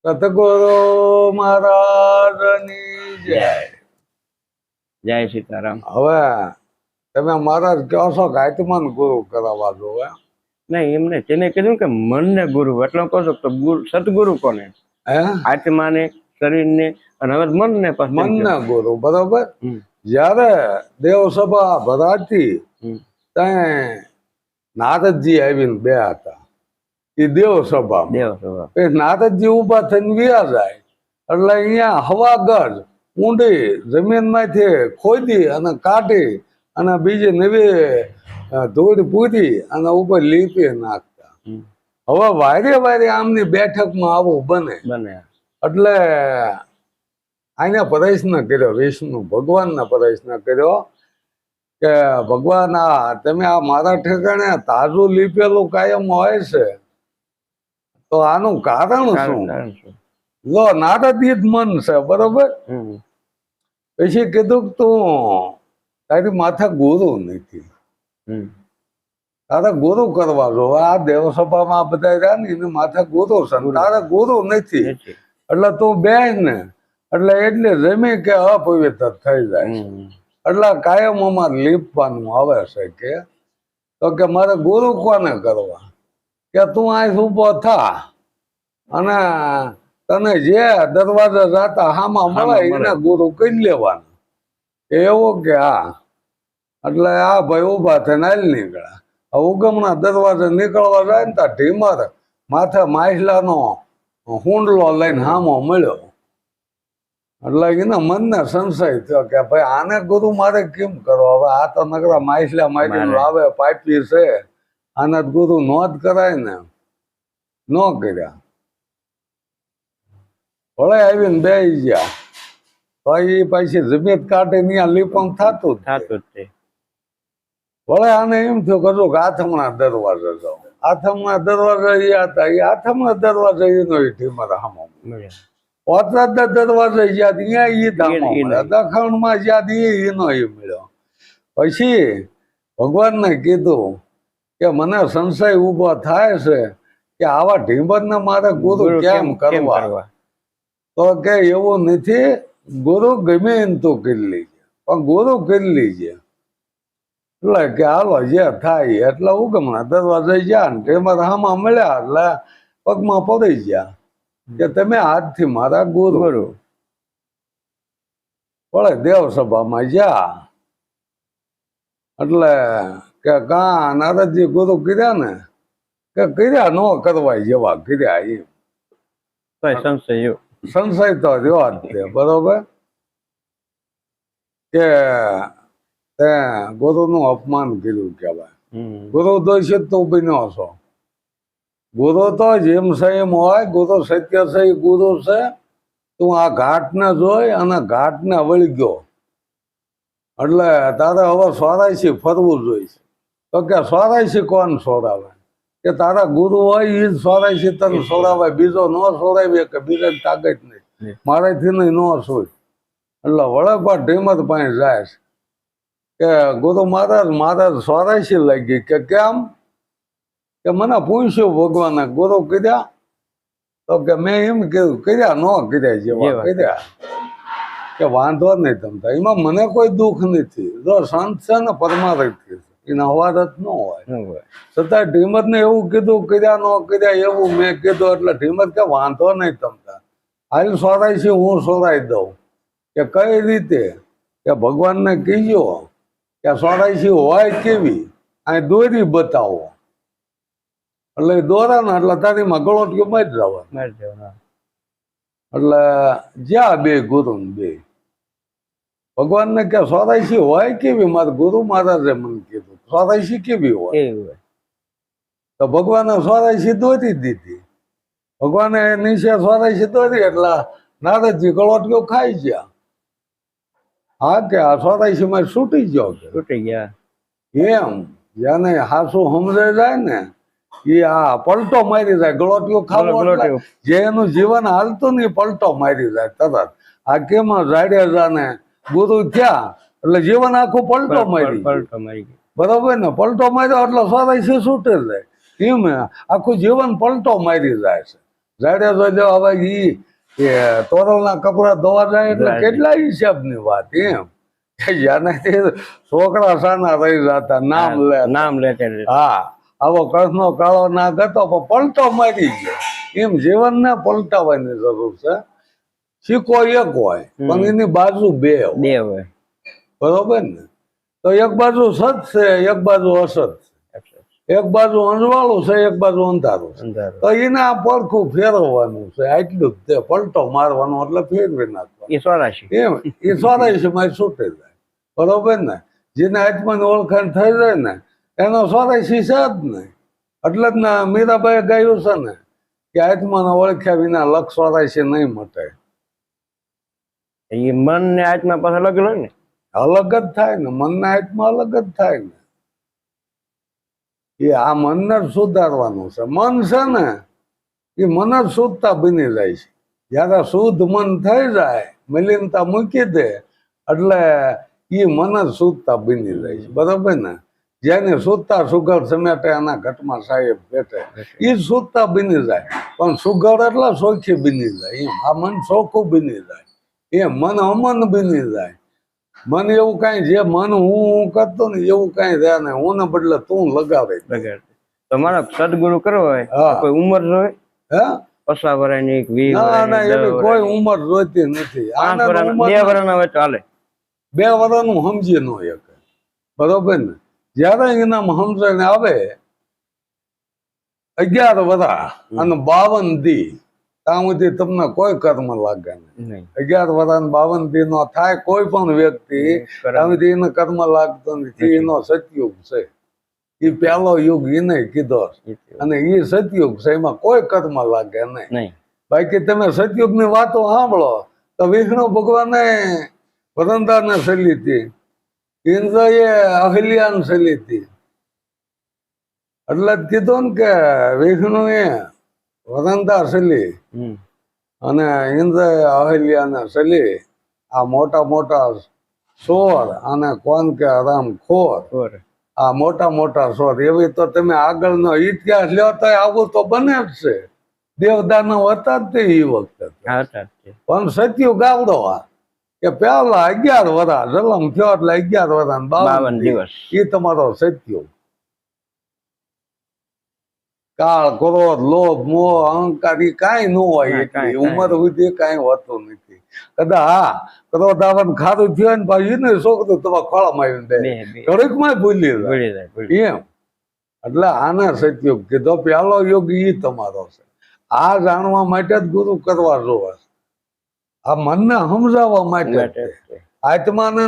સતગુરુ મહારાજની જય. જય સીતારામ. હવે તમે મહારાજ કહો છો કે આત્માન ગુરુ કરાવવા જોવે? નહીં, એમને તેને કીધું કે મનને ગુરુ એટલે કહો છો તો સદગુરુ કોને? હે, આત્માને, શરીરને, અને હવે મનને પણ મનને ગુરુ. બરોબર. જયારે દેવ સભા ભરાતી ત્યાં નારદજી આવીને બે હતા એ દેવ સભા. નારદજી ઉભા થઈને વ્યા જાય એટલે અહીંયા હવાગઢ ઊંડી જમીનમાંથી ખોદી અને કાઢી અને બીજી નવી ધૂળ પૂરી અને ઉપર લીપી નાખતા. હવે વારે વારે આમની બેઠકમાં આવું બને એટલે આને પ્રશ્ન કર્યો, વિષ્ણુ ભગવાનને પ્રશ્ન કર્યો કે ભગવાન તમે આ મારા ઠેકાણે તાજું લીપેલું કાયમ હોય છે તો આનું કારણ શું? લો, નારદજી જ મન છે. બરોબર. પછી કીધું કે તું તારી માથે ગુરુ નથી, તારે ગુરુ કરવા જો. આ દેવસભામાં બધા રહ્યા ને એની માથે ગુરુ છે, તારે ગુરુ નથી એટલે તું બેસ ને એટલે એટલી જમી કે અપવિત્ર થઈ જાય. એટલે કાયમ અમારે લીપવાનું આવે છે કે તો કે મારે ગુરુ કોને કરવા? કે તું અહીં ઉભો થા અને તને જે દરવાજા જાતા હામાં મળે એને ગુરુ કહી લેવાનું. એવું કે હા. એટલે આ ભાઈ ઉભા થઈને હાલી નીકળ્યા. ઉગમના દરવાજે નીકળવા જાય ને ત્યાં ઢીમર માથે માછલાનો હુંડલો લઈને હામો મળ્યો. એટલે એના મનને સંશય થયો કે ભાઈ આને ગુરુ મારે કેમ કરો? હવે આ તો નકરા માછલા મારી આવે પાપી છે, આને ગુરુ નો જ કરાય ને. ન કર્યા. ભલે આવીને બે ગયા તો એ પાછી જમીન કાઢે ત્યાં લીપણ થતું જ. ભલે આને એમ થયું કરું કે આથમણા દરવાજે જાઉં. આથમણા દરવાજા એ હતા, એ આથમણા દરવાજા એનો ઢીમર હામો. ઓતરાદના દરવાજે જ્યાં ત્યાં એ ધામો મળ્યો, દખણમાં જ્યાં એનો એ મળ્યો. પછી ભગવાનને કીધું કે મને સંશય ઉભો થાય છે કે આવા ઢીમરને મારે ગુરુ કેમ કરવા? તો કે એવું નથી, ગુરુ ગમે એને તું કરી લેજે, પણ ગુરુ કરી લેજે. એટલે કે હાલો જે થાય એટલે ઉગમના દરવાજે ગયા ને ઢીમર હામાં મળ્યા એટલે પગમાં પડી ગયા કે તમે આજથી મારા ગુરુ. ભલે દેવ સભામાં ગયા એટલે કે કા નારદજી ગુરુ કર્યા ને કે કર્યા નો કરવાય જેવા કર્યા. એમ સંશય તો રહ્યો જ તે. બરોબર. કે તે ગુરુ નું અપમાન કર્યું કહેવાય. ગુરુ દોષિત તું બન્યો છો. ગુરુ તો જેમ છે એમ હોય. ગુરુ સત્ય છે એ ગુરુ છે. તું આ ઘાટને જોઈ અને ઘાટને વળી ગયો એટલે તારે હવે 84 ફરવું જોઈશે. તો કે 84 કોણ સોરાવે? કે તારા ગુરુ હોય એ જ 84 તને સોરાવે, બીજો ન સોરાવે કે બીજાની તાકાત નહીં, મારાથી નહીં ન સોય. એટલે વળે પણ ઢીમર પાસે જાય કે ગુરુ મહારાજ મારે 84 લાગી. કે કેમ? કે મને પૂછ્યું ભગવાને ગુરુ કર્યા? તો કે મેં એમ કીધું કર્યા ન કર્યા જેવા કર્યા. કે વાંધો નહીં તમતા, એમાં મને કોઈ દુઃખ નથી. જો સંત છે ને પરમાર્થ છે, એના અવારત ન હોય. છતાં ઢીમર ને એવું કીધું કર્યા ન કર્યા એવું મેં કીધું એટલે ઢીમર કે વાંધો નહીં તમતા, હાલ 84 હું સોરાઈ દઉં. કે કઈ રીતે? કે ભગવાનને કીજો કે 84 હોય કેવી, આ દોરી બતાવો. એટલે દોરા ને એટલે તારીમાં ગળોટીઓ મારી જવા. એટલે જ્યાં બે ગુરુ બે ભગવાનને કે 84 હોય કેવી? મારા ગુરુ મહારાજે મને કીધું 84 કેવી હોય? તો ભગવાને 84 દોરી દીધી. ભગવાને નીચે 84 દોરી એટલે નારદજી ગળોટીઓ ખાઈ ગયા. હા કે આ 84 માં છૂટી ગયા. એમ જેને હાસુ સમજાઈ જાય ને એ આ પલટો મારી જાય. ગળોટીઓ ખાવો જે એનું જીવન હાલતું ને પલટો મારી જાય તરત. આ કેમ જાડેજા ને ગુરુ થયા એટલે જીવન આખું પલટો મારી. બરોબર ને? પલટો માર્યો એટલે 84 છૂટે જાય. એમ આખું જીવન પલટો મારી જાય છે. જાડેજો જો હવે ઈ તોરલના કપડા ધોવા જાય એટલે કેટલા હિસાબની વાત એમ જ્યાંથી છોકરા સાના રહી જતા નામ લે હા આવો કૃષ્ણનો કાળો નાગ હતો પણ પલટો મારી ગયો એમ જીવનને પલટાવવાની જરૂર છે શીખો એક હોય પણ એની બાજુ બે હોય બરોબર ને તો એક બાજુ સત છે એક બાજુ અસત છે એક બાજુ અંજવાળું છે એક બાજુ અંધારું છે તો એને આ પડખું ફેરવવાનું છે આટલું જ તે પલટો મારવાનો એટલે ફેરવી નાખવાનું એમ એ 84 માં છૂટે જાય બરોબર ને જેને આત્માની ઓળખાણ થઈ જાય ને એનો 84 છે જ નહીં એટલે જ ને મીરાબાઈએ ગાયું છે ને કે આત્માને ઓળખ્યા વિના લક્ષ 84 નહીં મટે એ મન ને આત્મા પાસે અલગ હોય ને અલગ જ થાય ને મનના આત્મા અલગ જ થાય ને એ આ મનને જ સુધારવાનું છે મન છે ને એ મન જ શુદ્ધતા બની જાય છે જયારે શુદ્ધ મન થઈ જાય મલિનતા મૂકી દે એટલે એ મન જ શુદ્ધતા બની જાય છે બરોબર ને જેની શુદ્ધતા સુગર સમેટે એના ઘટમાં સાહેબ બેઠે એ જ શુદ્ધતા બની જાય પણ સુગર એટલે સોખી બની જાય એમ આ મન ચોખ્ખું બની જાય એમ મન અમન બની જાય મન એવું કઈ જે મન હું કરતો ને એવું કઈ રહે ને હું ને બદલે તું લગાવે તમારા સદગુરુ કરવો હોય કોઈ ઉંમર હોય હે 50 વર્ષની 20 ના ના એવી કોઈ ઉંમર જોઈતી નથી 2 વર્ષના હોય ચાલે 2 વર્ષનું સમજી ન શકે બરોબર ને જયારે એના સમજણ આવે 11 વર્ષ અને 52 દી ત્યાં સુધી તમને કોઈ કર્મ લાગે નહીં 11 વર્ષ 52 દી નો થાય કોઈ પણ વ્યક્તિ ત્યાં સુધી એને કર્મ લાગતો નથી એનો સતયુગ છે એ પહેલો યુગ એને કીધો અને એ સતયુગ છે એમાં કોઈ કર્મ લાગે નહીં બાકી તમે સતયુગ ની વાતો સાંભળો તો વિષ્ણુ ભગવાને વરંદાને સલી હતી ઇન્દ્રએ અહલ્યાને સલી હતી એટલે જ કીધું ને કે વિષ્ણુએ વરંદા સલી અને ઇન્દ્ર અહલ્યાને સલી આ મોટા મોટા સોર અને કોણ કે આરામ ખોર આ મોટા મોટા સોર એવી તો તમે આગળનો ઇતિહાસ લ્યો તો આવું તો બને જ છે દેવદાનવ હતા જ તે એ વખતે પણ સતયુગ આવડો આ કે પેલા 11 વર્ષ જલમ થયો એટલે 11 વર્ષ 52 દિવસ એ તમારો સતયુગ કાળ ક્રોધ લોભ મોહ અહંકાર એ કઈ ન હોય ઉંમર સુધી કઈ હોતું નથી કદાચ હા ક્રોધ આવન ખારું થયો ને ભાઈ એને છોકરું તમારે ખોળામાં આવીને દે ઘડીક માં ભૂલી જાય એમ એટલે આને સતયુગ કીધો પેલો યુગ ઈ તમારો છે આ જાણવા માટે જ ગુરુ કરવા જોવે આ મનને સમજાવવા માટે આત્માને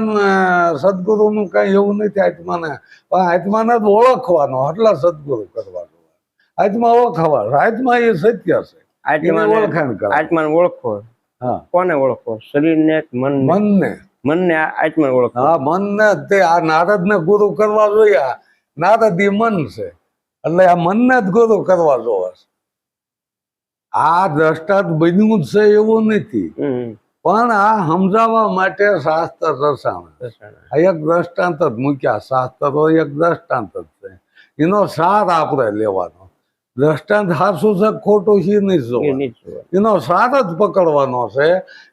સદગુરુ નું કઈ એવું નથી આત્માને પણ આત્માને જ ઓળખવાનો એટલે સદગુરુ કરવા આત્મા ઓળખાવા આત્મા એ સત્ય છે ઓળખાણ કરે આત્માને ઓળખો કોને ઓળખો શરીરને મનને આત્મા ઓળખો હા મનને તે આ નારદ ને ગુરુ કરવા જોયા નારદ એ મન છે એટલે આ મનને જ ગુરુ કરવા જોવે છે આ દ્રષ્ટાંત બન્યું છે એવું નથી પણ આ સમજાવવા માટે શાસ્ત્ર રસાણ એક દ્રષ્ટાંત જ મૂક્યા શાસ્ત્રો એક દ્રષ્ટાંત જ છે એનો સાર આપણે લેવાનો દ્રષ્ટાંત સાચું છે ખોટું છે નહીં એનો સાર જ પકડવાનો છે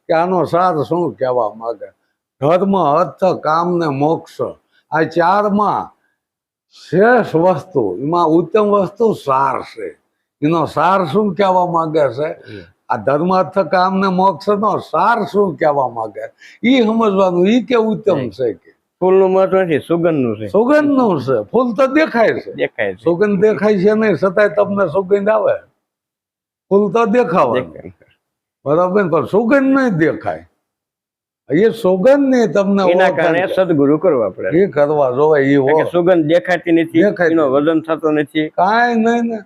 કે આનો સાર શું કહેવા માંગે ધર્મ અર્થ કામ ને મોક્ષ આ 4માં શ્રેષ્ઠ વસ્તુ એમાં ઉત્તમ વસ્તુ સાર છે એનો સાર શું કહેવા માંગે છે આ ધર્મ અર્થ કામ ને મોક્ષ નો સાર શું કહેવા માંગે ઈ સમજવાનું ઈ કે ઉત્તમ છે કે ફૂલ નું મહત્વ નથી સુગંધ નું છે સુગંધ નું છે ફૂલ તો દેખાય છે સુગંધ દેખાય છે નહીં છતાંય તમને સુગંધ આવે ફૂલ તો દેખાવા બરાબર પણ સુગંધ નહીં દેખાય એ સુગંધ નહીં તમને સદગુરુ કરવા આપણે એ કરવા જોવાય એ સુગંધ દેખાતી નથી એનો વજન થતો નથી કાંઈ નહીં ને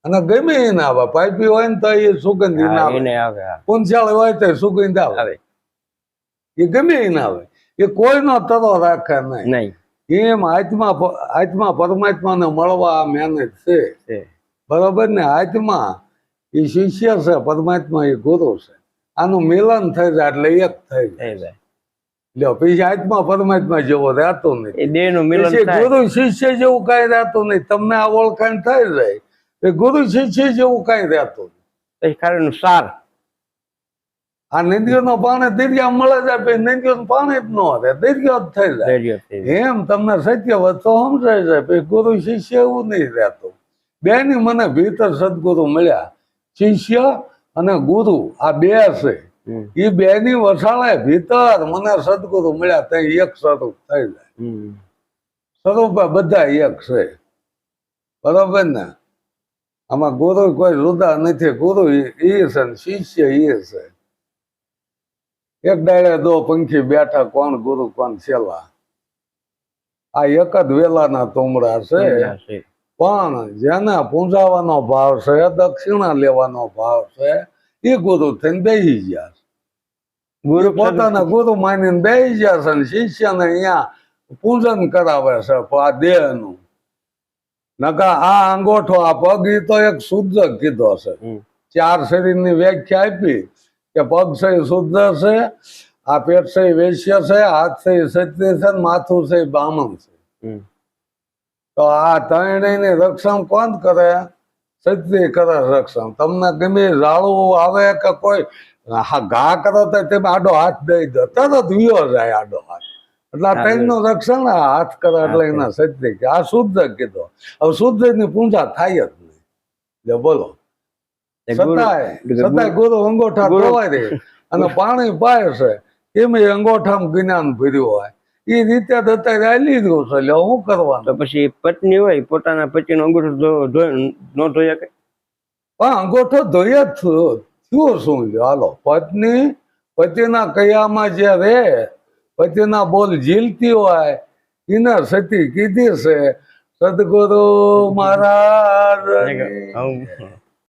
અને ગમે એ ના આવે પાઇપી હોય ને તો એ સુગંધ ના આવે પૂંછાળ હોય તો સુગંધ આવે એ ગમે એ ના આવે એ કોઈનો તરો રાખે નહીં એમ આત્મા પરમાત્માને મળવા મહેનત છે બરોબર ને આત્મા એ શિષ્ય છે પરમાત્મા એ ગુરુ છે આનું મિલન થઈ જાય એટલે એક થઈ જાય લ્યો પછી આત્મા પરમાત્મા જેવો રહેતો નથી ગુરુ શિષ્ય જેવું કઈ રહેતું નહીં તમને આ ઓળખાણ થઈ જાય એ ગુરુ શિષ્ય જેવું કઈ રહેતું નહીં પછી ખારેનું સાર આ નદીઓનો પાણી દરિયા મળે જાય પછી નદીઓનું પાણી જ ન રહે દરિયો જ થઈ જાય દરિયો થઈ જાય. એમ તમને સત્ય વસ્તુ સમજાય જાય પછી ગુરુ શિષ્ય એવું નહીં રહેતું બેની મને ભીતર સદગુરુ મળ્યા શિષ્ય અને ગુરુ આ બે છે હમ. એ બેની વસાળે ભીતર મને સદગુરુ મળ્યા ત્યાં એક સ્વરૂપ થઈ જાય હમ. સ્વરૂપ બધા એક છે બરોબર ને આમાં ગુરુ કોઈ જુદા નથી ગુરુ એ છે ને શિષ્ય એ છે એક ડાળે દો પંખી બેઠા કોણ ગુરુ કોણ છેલ્લા આ એક જ વેલાના તુમડા છે છે. પણ જેને પૂંજાવાનો ભાવ છે દક્ષિણા લેવાનો ભાવ છે એ ગુરુ થઈને બેસી ગયા છે. ગુરુ પોતાના ગુરુ માનીને બેસી ગયા છે ને શિષ્યને અહીંયા પૂજન કરાવે છે આ દેહનું નકા આ અંગોઠો આ પગ એ તો એક શુદ્ધ કીધો છે હમ. ચાર શરીરની વ્યાખ્યા આપી કે પગ છે એ શુદ્ધ છે આ પેટ છે એ વૈશ્ય છે હાથ છે એ ક્ષત્રિય છે ને માથું છે એ બ્રાહ્મણ છે હમ. તો આ ત્રણેયની રક્ષણ કોણ કરે ક્ષત્રિય કરે રક્ષણ તમને ગમે ઝાડું આવે કે કોઈ ઘા કરો તો તમે આડો હાથ દઈ દો તરત વિયો જાય આડો હાથ એટલે આ ત્રણનું રક્ષણ આ હાથ કરે એટલે એના ક્ષત્રિય કે આ શુદ્ધ કીધો હવે શુદ્ધ ની પૂજા થાય જ નહીં લે બોલો છતાંય ગુરુ અંગોઠા ધોવાય દે અને પાણી પાય છે એમ અંગોઠામાં જ્ઞાન ભર્યું હોય એ રીતે અત્યારે આલી રહ્યું છે એટલે શું કરવાનું તો પછી પત્ની હોય પોતાના પતિનો અંગૂઠો ન ધોઈ શકે પણ અંગોઠો ધોઈ જ થયું શું લ્યો હાલો પત્ની પતિના કયામાં જે રે પતિના બોલ ઝીલતી હોય એને સતી કીધી છે સદગુરુ મહારાજ